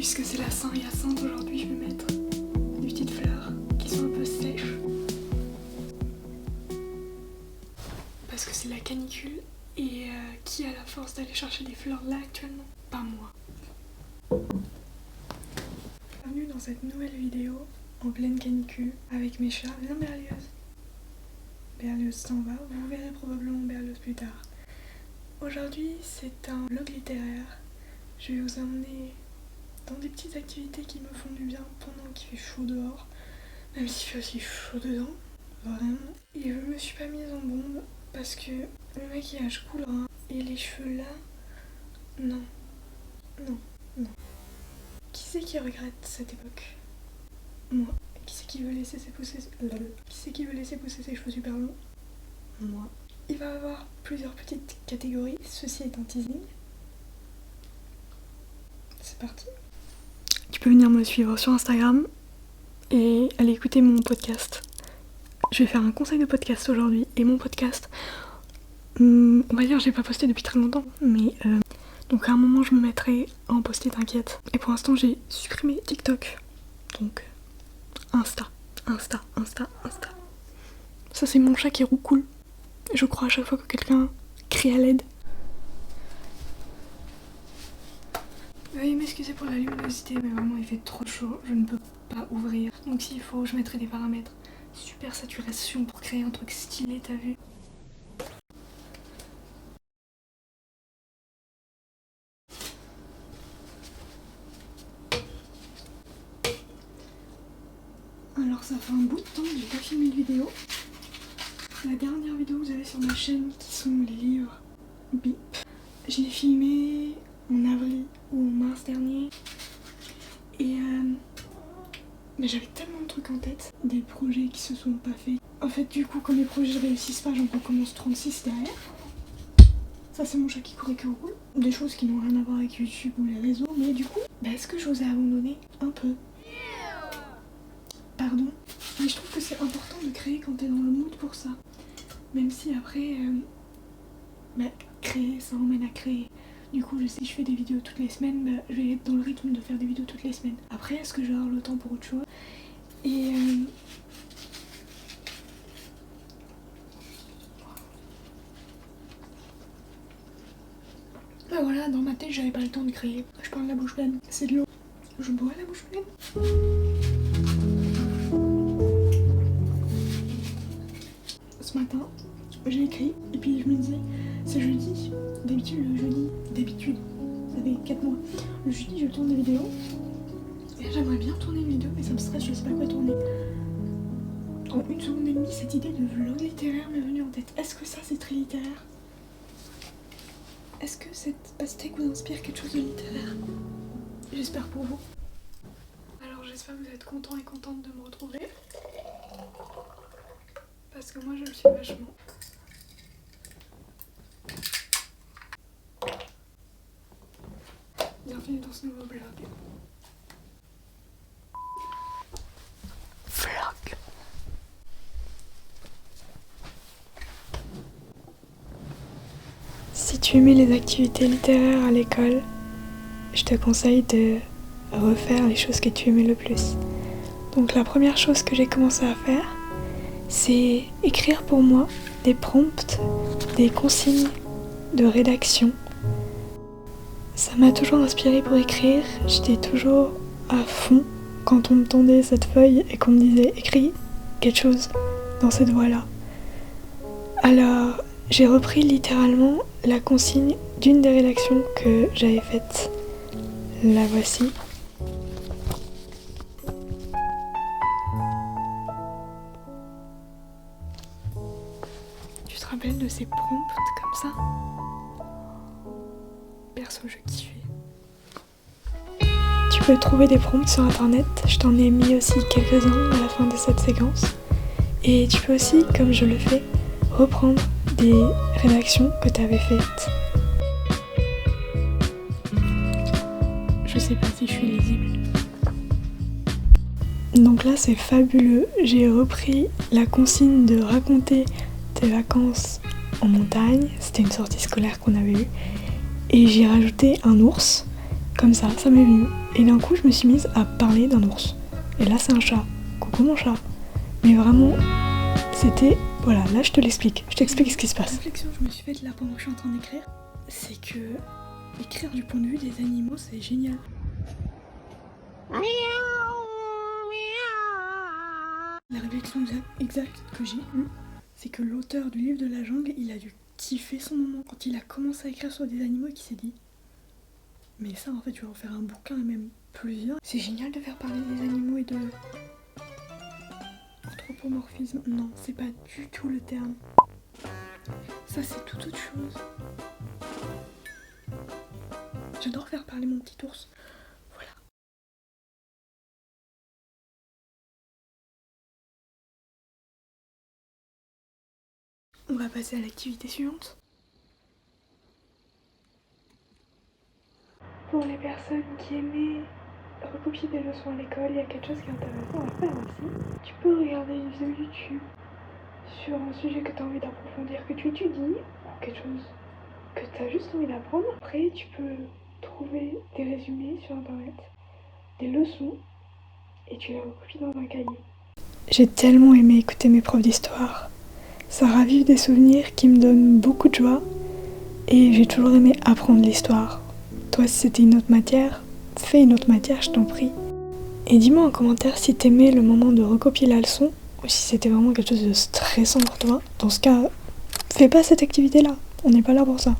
puisque c'est la Saint-Hyacinthe aujourd'hui, je vais mettre des petites fleurs qui sont un peu sèches. Parce que c'est la canicule et qui a la force d'aller chercher des fleurs là actuellement? Pas moi. Bienvenue dans cette nouvelle vidéo en pleine canicule avec mes chats. Viens Berlioz. Berlioz s'en va, vous verrez probablement Berlioz plus tard. Aujourd'hui c'est un vlog littéraire. Je vais vous emmener dans des petites activités qui me font du bien pendant qu'il fait chaud dehors. Même s'il fait aussi chaud dedans, vraiment. Et je me suis pas mise en bombe parce que le maquillage coulera et les cheveux là, non. Qui c'est qui regrette cette époque? Moi. Qui c'est qui veut laisser pousser ses cheveux super longs? Moi. Il va y avoir plusieurs petites catégories, ceci est un teasing. C'est parti. Tu peux venir me suivre sur Instagram et aller écouter mon podcast. Je vais faire un conseil de podcast aujourd'hui et mon podcast, on va dire j'ai pas posté depuis très longtemps, mais donc à un moment je me mettrai à en poster, t'inquiète. Et pour l'instant j'ai supprimé TikTok, donc Insta. Ça c'est mon chat qui roucoule. Je crois à chaque fois que quelqu'un crie à l'aide. Veuillez m'excuser pour la luminosité, mais vraiment il fait trop chaud, je ne peux pas ouvrir. Donc s'il faut, je mettrai des paramètres. Super saturation pour créer un truc stylé, t'as vu? Alors ça fait un bout de temps que j'ai pas filmé de vidéo. La dernière vidéo que vous avez sur ma chaîne qui sont les livres BIP. Je l'ai filmé en avril ou en mars dernier. Et mais j'avais tellement de trucs en tête, des projets qui se sont pas faits. En fait du coup quand les projets réussissent pas, j'en recommence 36 derrière. Ça c'est mon chat qui court et qui roule. Des choses qui n'ont rien à voir avec YouTube ou les réseaux, mais du coup, est-ce que je vous ai abandonné un peu? Pardon, mais je trouve que c'est important de créer quand t'es dans le mood pour ça. Même si après, créer ça emmène à créer. Du coup, je sais que je fais des vidéos toutes les semaines, je vais être dans le rythme de faire des vidéos toutes les semaines. Après, est-ce que je vais avoir le temps pour autre chose? Et voilà, dans ma tête, j'avais pas le temps de créer. Je parle la bouche pleine, c'est de l'eau. Je bois la bouche pleine. Ce matin, j'ai écrit et puis je me disais, c'est jeudi. D'habitude, le jeudi, ça fait 4 mois. Le jeudi, je tourne des vidéos. Et j'aimerais bien tourner une vidéo, mais ça me stresse, je sais pas quoi tourner. En 1 seconde et demie, cette idée de vlog littéraire m'est venue en tête. Est-ce que ça, c'est très littéraire? Est-ce que cette pastèque vous inspire quelque chose de littéraire? J'espère pour vous. Alors j'espère que vous êtes contents et contentes de me retrouver. Parce que moi je le suis vachement. Bienvenue dans ce nouveau vlog. Si tu aimais les activités littéraires à l'école, je te conseille de refaire les choses que tu aimais le plus. Donc la première chose que j'ai commencé à faire, c'est écrire pour moi des prompts, des consignes de rédaction. Ça m'a toujours inspirée pour écrire, j'étais toujours à fond quand on me tendait cette feuille et qu'on me disait écris quelque chose dans cette voie-là. Alors j'ai repris littéralement la consigne d'une des rédactions que j'avais faites. La voici. Tu te rappelles de ces prompts comme ça? Perso, je kiffais. Tu peux trouver des prompts sur internet, je t'en ai mis aussi quelques-uns à la fin de cette séquence. Et tu peux aussi, comme je le fais, reprendre des rédactions que tu avais faites. Je sais pas si je suis lisible. Donc là c'est fabuleux, j'ai repris la consigne de raconter des vacances en montagne, c'était une sortie scolaire qu'on avait eue, et j'ai rajouté un ours, comme ça m'est venu, Et d'un coup, je me suis mise à parler d'un ours. Et là, c'est un chat. Coucou mon chat. Mais vraiment, c'était... Voilà, là, je te l'explique. Je t'explique ce qui se passe. La réflexion que je me suis faite là pendant que je suis en train d'écrire, c'est que écrire du point de vue des animaux, c'est génial. La réflexion exacte que j'ai eue, c'est que l'auteur du livre de la jungle, il a dû kiffer son moment quand il a commencé à écrire sur des animaux et qu'il s'est dit mais ça en fait tu vas en faire un bouquin et même plusieurs. C'est génial de faire parler des animaux et de... Anthropomorphisme, non c'est pas du tout le terme. Ça c'est tout autre chose. J'adore faire parler mon petit ours. Voilà. On va passer à l'activité suivante. Pour les personnes qui aimaient recopier des leçons à l'école, il y a quelque chose qui est intéressant à faire aussi. Tu peux regarder une vidéo YouTube sur un sujet que tu as envie d'approfondir, que tu étudies, ou quelque chose que tu as juste envie d'apprendre. Après, tu peux trouver des résumés sur internet, des leçons, et tu les recopies dans un cahier. J'ai tellement aimé écouter mes profs d'histoire. Ça ravive des souvenirs qui me donnent beaucoup de joie, et j'ai toujours aimé apprendre l'histoire. Toi, si c'était une autre matière, fais une autre matière, je t'en prie. Et dis-moi en commentaire si t'aimais le moment de recopier la leçon, ou si c'était vraiment quelque chose de stressant pour toi. Dans ce cas, fais pas cette activité-là, on n'est pas là pour ça.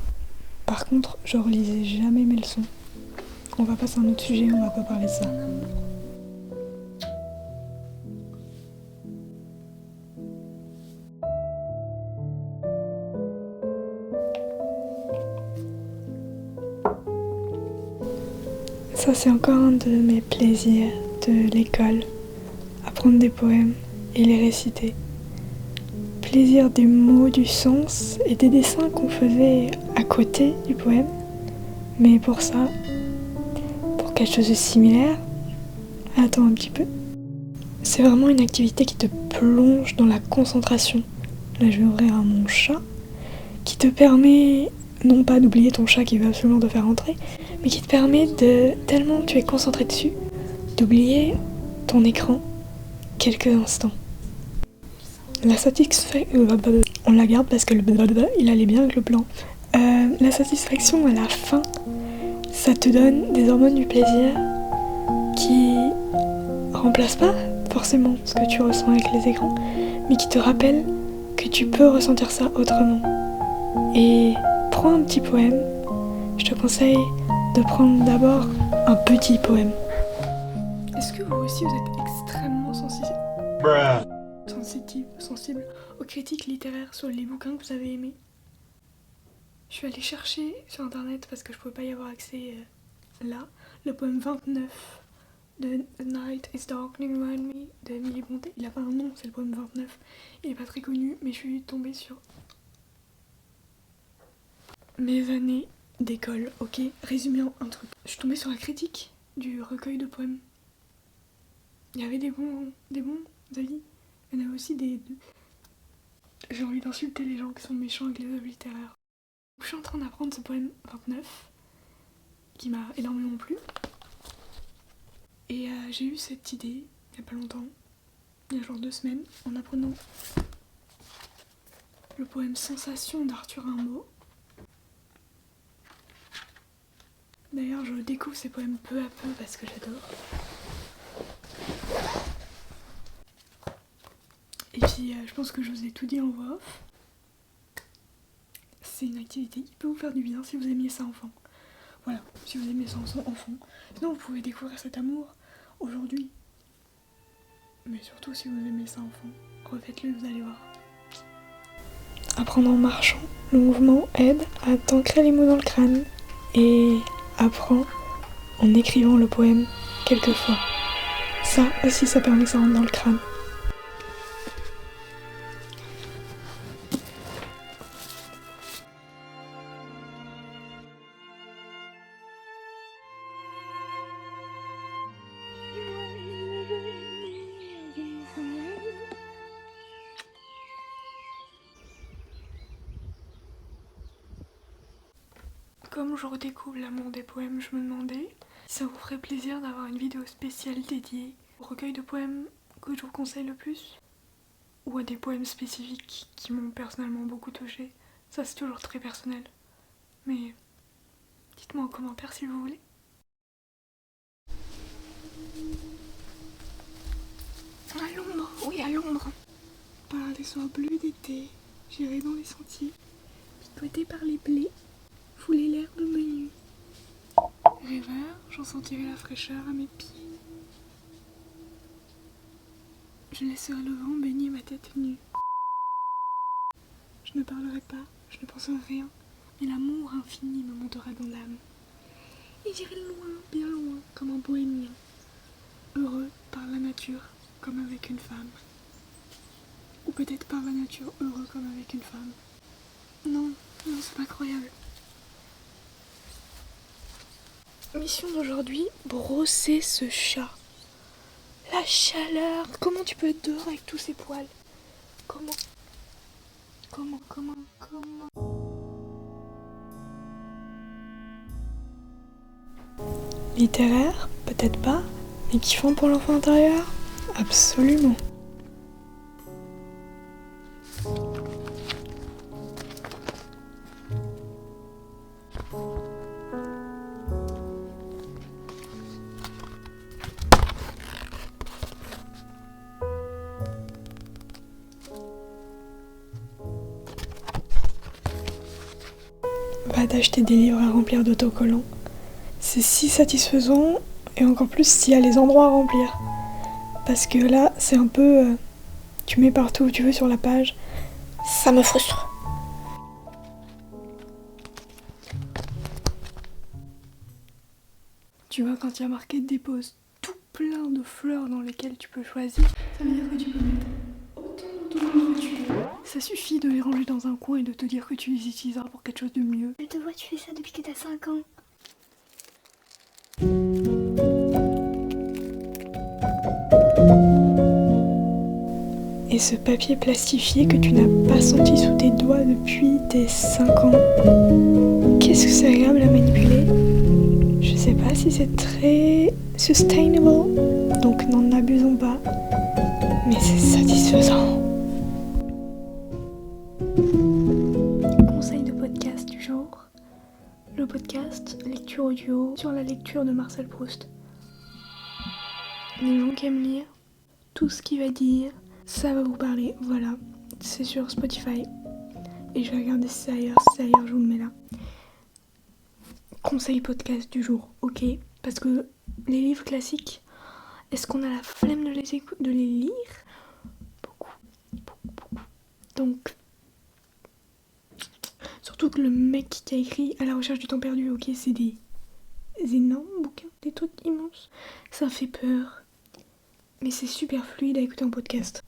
Par contre, je relisais jamais mes leçons. On va passer à un autre sujet, on va pas parler de ça. Ça, c'est encore un de mes plaisirs de l'école. Apprendre des poèmes et les réciter. Plaisir des mots, du sens et des dessins qu'on faisait à côté du poème. Mais pour ça, pour quelque chose de similaire, attends un petit peu. C'est vraiment une activité qui te plonge dans la concentration. Là, je vais ouvrir à mon chat, qui te permet, non pas d'oublier ton chat qui veut absolument te faire rentrer, mais qui te permet de, tellement tu es concentré dessus, d'oublier ton écran quelques instants. La satisfaction... On la garde parce que le il allait bien avec le plan. La satisfaction à la fin, ça te donne des hormones du plaisir qui remplacent pas forcément ce que tu ressens avec les écrans, mais qui te rappellent que tu peux ressentir ça autrement. Et prends un petit poème. Je te conseille de prendre d'abord un petit poème. Est-ce que vous aussi vous êtes extrêmement sensible aux critiques littéraires sur les bouquins que vous avez aimés? Je suis allée chercher sur internet parce que je pouvais pas y avoir accès là, le poème 29 de The Night is Darkening Around Me de Émilie Brontë. Il a pas un nom, c'est le poème 29. Il est pas très connu, mais je suis tombée sur mes années d'école, ok? Résumé en un truc. Je suis tombée sur la critique du recueil de poèmes. Il y avait des bons avis. Il y en avait aussi des... J'ai envie d'insulter les gens qui sont méchants avec les œuvres littéraires. Je suis en train d'apprendre ce poème 29, qui m'a énormément plu. Et j'ai eu cette idée, il y a pas longtemps, il y a genre 2 semaines, en apprenant le poème Sensation d'Arthur Rimbaud. D'ailleurs, je découvre ces poèmes peu à peu parce que j'adore. Et puis, je pense que je vous ai tout dit en voix off. C'est une activité qui peut vous faire du bien si vous aimiez ça enfant. Voilà, si vous aimez ça enfant. Sinon, vous pouvez découvrir cet amour aujourd'hui. Mais surtout, si vous aimez ça enfant, refaites-le, vous allez voir. Apprendre en marchant, le mouvement aide à t'ancrer les mots dans le crâne. Et apprends en écrivant le poème quelques fois. Ça aussi, ça permet que ça rentre dans le crâne. Comme où je redécouvre l'amour des poèmes, je me demandais si ça vous ferait plaisir d'avoir une vidéo spéciale dédiée au recueil de poèmes que je vous conseille le plus, ou à des poèmes spécifiques qui m'ont personnellement beaucoup touchée. Ça c'est toujours très personnel, mais dites-moi en commentaire si vous voulez. À Londres, oui à Londres. Par des soirs bleus d'été, j'irai dans les sentiers, picoté par les blés, fouler l'herbe menue. Rêveur, j'en sentirai la fraîcheur à mes pieds. Je laisserai le vent baigner ma tête nue. Je ne parlerai pas, je ne penserai rien, mais l'amour infini me montera dans l'âme. Et j'irai loin, bien loin, comme un bohémien, heureux par la nature, comme avec une femme. Ou peut-être par la nature, heureux comme avec une femme. Non, non, c'est pas croyable. Mission d'aujourd'hui, brosser ce chat. La chaleur, comment tu peux être dehors avec tous ces poils? Comment? Littéraire, peut-être pas, mais kiffant pour l'enfant intérieur? Absolument. Va d'acheter des livres à remplir d'autocollants. C'est si satisfaisant, et encore plus s'il y a les endroits à remplir. Parce que là, c'est un peu... tu mets partout où tu veux sur la page. Ça me frustre. Tu vois, quand il y a marqué dépose tout plein de fleurs dans lesquelles tu peux choisir, ça veut dire que tu peux mettre autant d'autocollants que tu veux. Ça suffit de les ranger dans un coin et de te dire que tu les utiliseras pour quelque chose de mieux. Je te vois, tu fais ça depuis que t'as 5 ans. Et ce papier plastifié que tu n'as pas senti sous tes doigts depuis tes 5 ans, qu'est-ce que c'est agréable à manipuler? Je sais pas si c'est très sustainable, donc n'en abusons pas, mais c'est satisfaisant. Conseil de podcast du jour. Le podcast lecture audio sur la lecture de Marcel Proust. Les gens qui aiment lire, tout ce qu'il va dire, ça va vous parler. Voilà, c'est sur Spotify. Et je vais regarder si c'est ailleurs. Si c'est ailleurs, je vous le mets là. Conseil podcast du jour, ok? Parce que les livres classiques, est-ce qu'on a la flemme de les lire? Beaucoup. Donc, surtout que le mec qui a écrit À la recherche du temps perdu, ok, c'est des énormes bouquins, des trucs immenses. Ça fait peur. Mais c'est super fluide à écouter en podcast.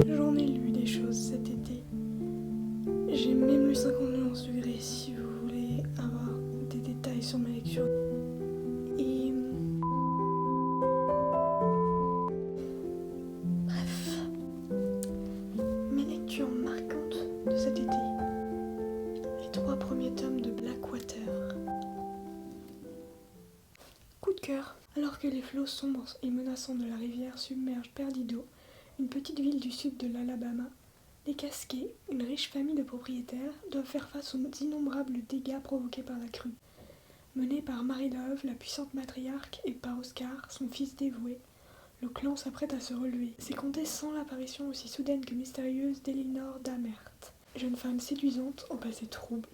J'en ai lu des choses cet été. J'ai même lu 51 degrés si vous voulez avoir des détails sur ma lecture. Et... bref. Mes lectures marquantes de cet été. Les 3 premiers tomes de Blackwater. Coup de cœur. Alors que les flots sombres et menaçants de la rivière submergent Perdido, une petite ville du sud de l'Alabama, les Casquets, une riche famille de propriétaires, doivent faire face aux innombrables dégâts provoqués par la crue. Mené par Marie-Love, la puissante matriarque, et par Oscar, son fils dévoué, le clan s'apprête à se relever. C'est compté sans l'apparition aussi soudaine que mystérieuse d'Elinor Damert, jeune femme séduisante au passé trouble,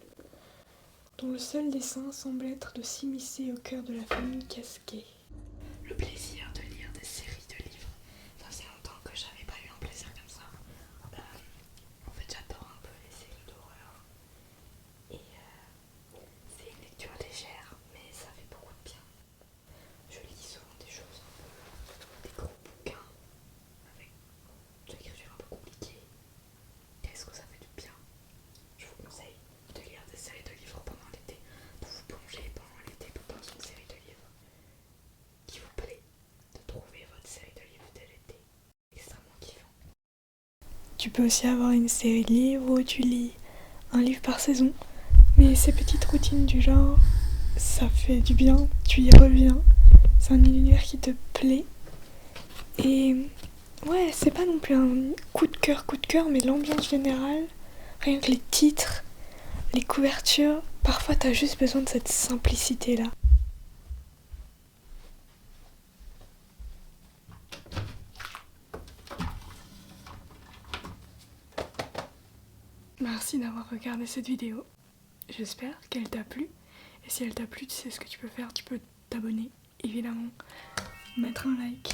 dont le seul dessein semble être de s'immiscer au cœur de la famille Casquet. Le plaisir de lire des séries de livres. Ça faisait longtemps que j'avais pas eu un plaisir comme ça. En fait, j'adore un peu les séries d'horreur. Et c'est une lecture légère, mais ça fait beaucoup de bien. Je lis souvent des choses un peu, des gros bouquins avec de l'écriture Tu peux aussi avoir une série de livres où tu lis un livre par saison. Mais ces petites routines du genre, ça fait du bien, tu y reviens. C'est un univers qui te plaît. Et ouais, c'est pas non plus un coup de cœur, mais l'ambiance générale, rien que les titres, les couvertures, parfois t'as juste besoin de cette simplicité-là. Merci d'avoir regardé cette vidéo. J'espère qu'elle t'a plu. Et si elle t'a plu, tu sais ce que tu peux faire. Tu peux t'abonner, évidemment, mettre un like,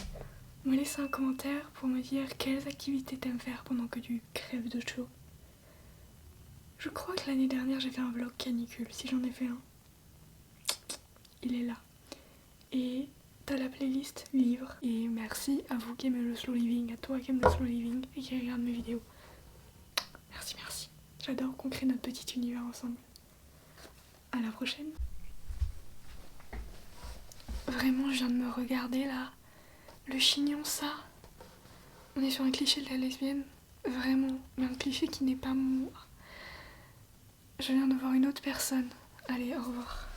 me laisser un commentaire pour me dire quelles activités t'aimes faire pendant que tu crèves de chaud. Je crois que l'année dernière j'ai fait un vlog canicule, si j'en ai fait un. Il est là. Et t'as la playlist livres. Et merci à vous qui aimez le slow living, à toi qui aime le slow living et qui regarde mes vidéos. Merci. J'adore qu'on crée notre petit univers ensemble. À la prochaine. Vraiment, je viens de me regarder là. Le chignon, ça. On est sur un cliché de la lesbienne. Vraiment. Mais un cliché qui n'est pas moi. Je viens de voir une autre personne. Allez, au revoir.